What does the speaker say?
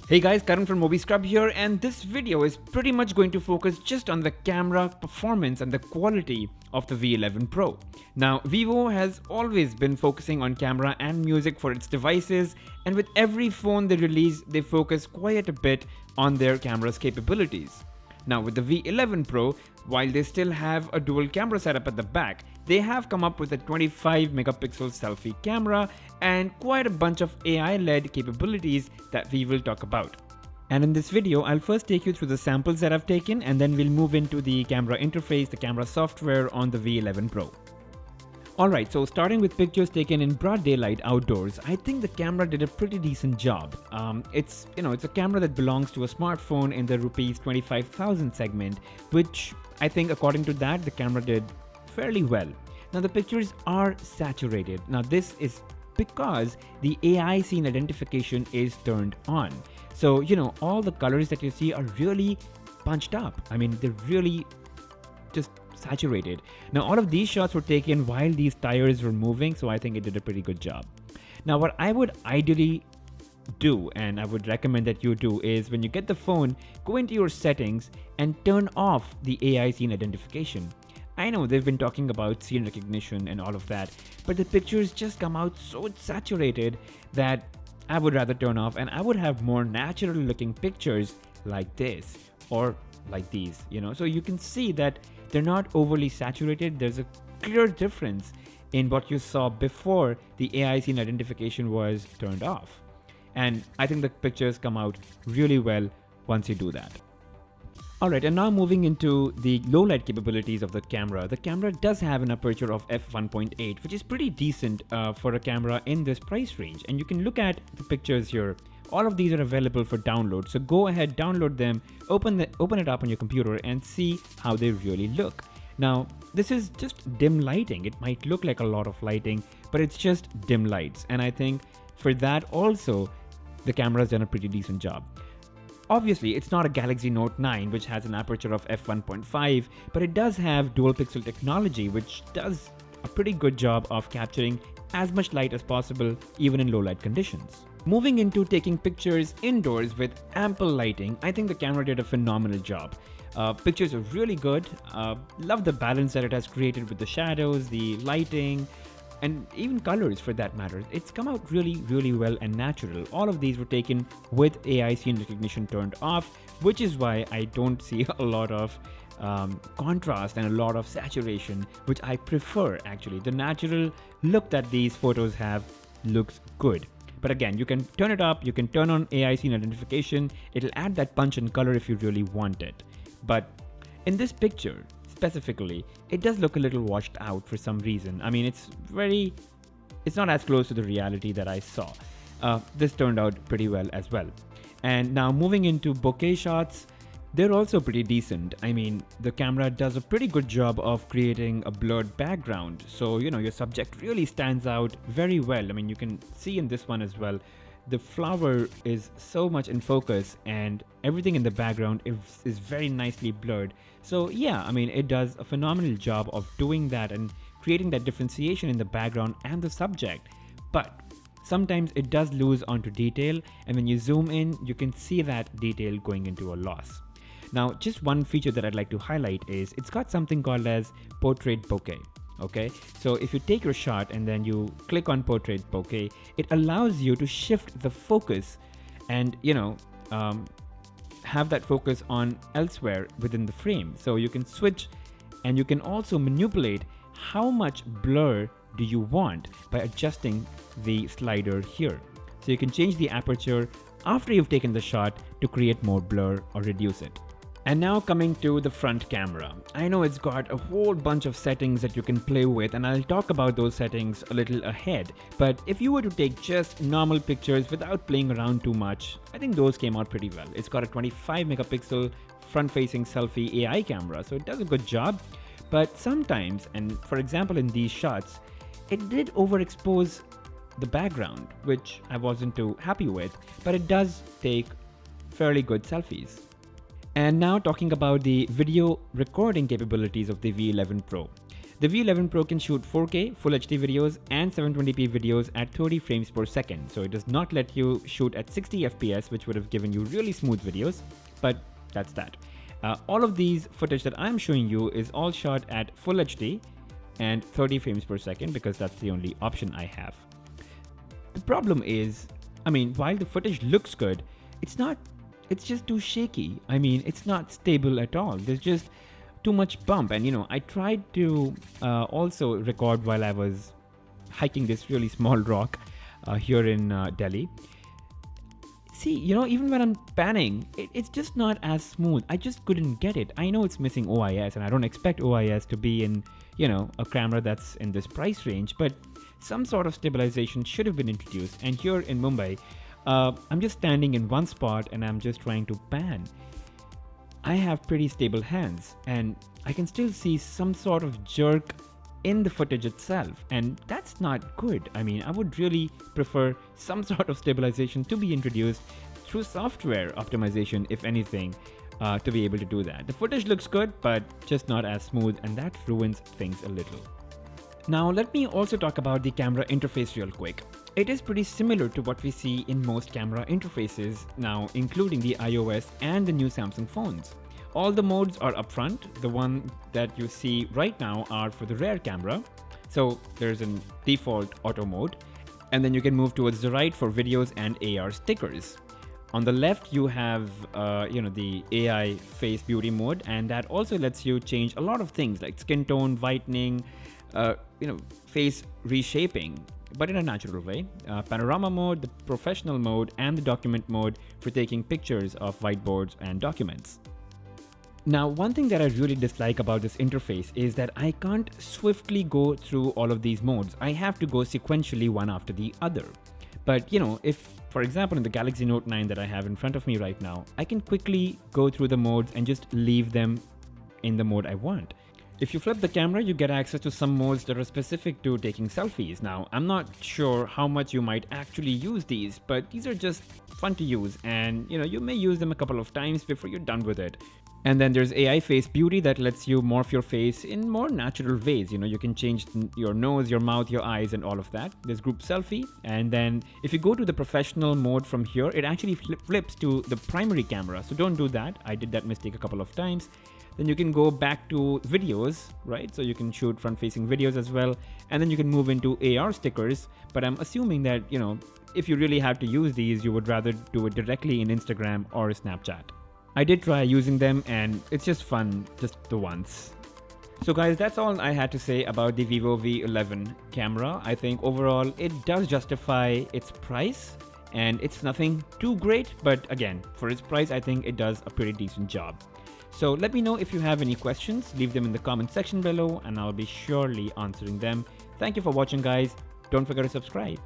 Hey guys, Karan from Movie Scrub here, and this video is pretty much going to focus just on the camera performance and the quality of the V11 Pro. Now, Vivo has always been focusing on camera and music for its devices, and with every phone they release, they focus quite a bit on their camera's capabilities. Now with the V11 Pro, while they still have a dual camera setup at the back, they have come up with a 25 megapixel selfie camera and quite a bunch of AI-led capabilities that we will talk about. And in this video, I'll first take you through the samples that I've taken, and then we'll move into the camera interface, the camera software on the V11 Pro. Alright, so starting with pictures taken in broad daylight outdoors, I think the camera did a pretty decent job. It's a camera that belongs to a smartphone in the rupees 25,000 segment, which I think according to that, the camera did fairly well. Now the pictures are saturated. Now this is because the AI scene identification is turned on. So, all the colors that you see are really punched up. I mean, they're really just saturated. Now all of these shots were taken while these tires were moving, so I think it did a pretty good job. Now what I would ideally do, and I would recommend that you do, is when you get the phone, go into your settings and turn off the AI scene identification. I know they've been talking about scene recognition and all of that, but the pictures just come out so saturated that I would rather turn off, and I would have more natural looking pictures like this or like these, so you can see that they're not overly saturated. There's a clear difference in what you saw before the AI scene identification was turned off. And I think the pictures come out really well once you do that. Alright, and now moving into the low light capabilities of the camera. The camera does have an aperture of f1.8, which is pretty decent for a camera in this price range. And you can look at the pictures here. All of these are available for download, so go ahead, download them, open it up on your computer and see how they really look. Now, this is just dim lighting. It might look like a lot of lighting, but it's just dim lights. And I think for that also, the camera's done a pretty decent job. Obviously, it's not a Galaxy Note 9, which has an aperture of f1.5, but it does have dual pixel technology, which does a pretty good job of capturing as much light as possible, even in low light conditions. Moving into taking pictures indoors with ample lighting, I think the camera did a phenomenal job. Pictures are really good. Love the balance that it has created with the shadows, the lighting, and even colors for that matter. It's come out really, really well and natural. All of these were taken with AI scene recognition turned off, which is why I don't see a lot of contrast and a lot of saturation, which I prefer actually. The natural look that these photos have looks good. But again, you can turn it up, you can turn on AI scene identification, it'll add that punch and color if you really want it. But in this picture, specifically, it does look a little washed out for some reason. I mean, it's not as close to the reality that I saw. This turned out pretty well as well. And now moving into bokeh shots, they're also pretty decent. I mean, the camera does a pretty good job of creating a blurred background. So, your subject really stands out very well. I mean, you can see in this one as well, the flower is so much in focus and everything in the background is very nicely blurred. So yeah, I mean, it does a phenomenal job of doing that and creating that differentiation in the background and the subject. But sometimes it does lose onto detail, and when you zoom in, you can see that detail going into a loss. Now, just one feature that I'd like to highlight is it's got something called as portrait bokeh. Okay, so if you take your shot and then you click on portrait bokeh, it allows you to shift the focus and have that focus on elsewhere within the frame. So you can switch, and you can also manipulate how much blur do you want by adjusting the slider here. So you can change the aperture after you've taken the shot to create more blur or reduce it. And now coming to the front camera. I know it's got a whole bunch of settings that you can play with, and I'll talk about those settings a little ahead. But if you were to take just normal pictures without playing around too much, I think those came out pretty well. It's got a 25 megapixel front-facing selfie AI camera, so it does a good job. But sometimes, and for example in these shots, it did overexpose the background, which I wasn't too happy with, but it does take fairly good selfies. And now talking about the video recording capabilities of the V11 Pro. The V11 Pro can shoot 4K Full HD videos and 720p videos at 30 frames per second. So it does not let you shoot at 60 FPS, which would have given you really smooth videos, but that's that. All of these footage that I'm showing you is all shot at Full HD and 30 frames per second because that's the only option I have. The problem is, I mean, while the footage looks good, it's just too shaky. I mean, it's not stable at all. There's just too much bump. And I tried to also record while I was hiking this really small rock here in Delhi. See, even when I'm panning, it's just not as smooth. I just couldn't get it. I know it's missing OIS, and I don't expect OIS to be in, a camera that's in this price range, but some sort of stabilization should have been introduced. And here in Mumbai, I'm just standing in one spot and I'm just trying to pan. I have pretty stable hands and I can still see some sort of jerk in the footage itself, and that's not good. I mean, I would really prefer some sort of stabilization to be introduced through software optimization, if anything, to be able to do that. The footage looks good, but just not as smooth, and that ruins things a little. Now, let me also talk about the camera interface real quick. It is pretty similar to what we see in most camera interfaces now, including the iOS and the new Samsung phones. All the modes are up front. The one that you see right now are for the rear camera. So there's a default auto mode, and then you can move towards the right for videos and AR stickers. On the left, you have the AI face beauty mode, and that also lets you change a lot of things like skin tone, whitening, face reshaping, but in a natural way. Panorama mode, the professional mode, and the document mode for taking pictures of whiteboards and documents. Now, one thing that I really dislike about this interface is that I can't swiftly go through all of these modes. I have to go sequentially one after the other. But if, for example, in the Galaxy Note 9 that I have in front of me right now, I can quickly go through the modes and just leave them in the mode I want. If you flip the camera, you get access to some modes that are specific to taking selfies. Now, I'm not sure how much you might actually use these, but these are just fun to use, and you may use them a couple of times before you're done with it. And then there's AI face beauty that lets you morph your face in more natural ways. You can change your nose, your mouth, your eyes, and all of that. There's group selfie. And then if you go to the professional mode from here, it actually flips to the primary camera. So don't do that. I did that mistake a couple of times. Then you can go back to videos, right? So you can shoot front-facing videos as well. And then you can move into AR stickers. But I'm assuming that, if you really have to use these, you would rather do it directly in Instagram or Snapchat. I did try using them and it's just fun, just the once. So guys, that's all I had to say about the Vivo V11 camera. I think overall it does justify its price and it's nothing too great, but again, for its price, I think it does a pretty decent job. So let me know if you have any questions, leave them in the comment section below and I'll be surely answering them. Thank you for watching guys. Don't forget to subscribe.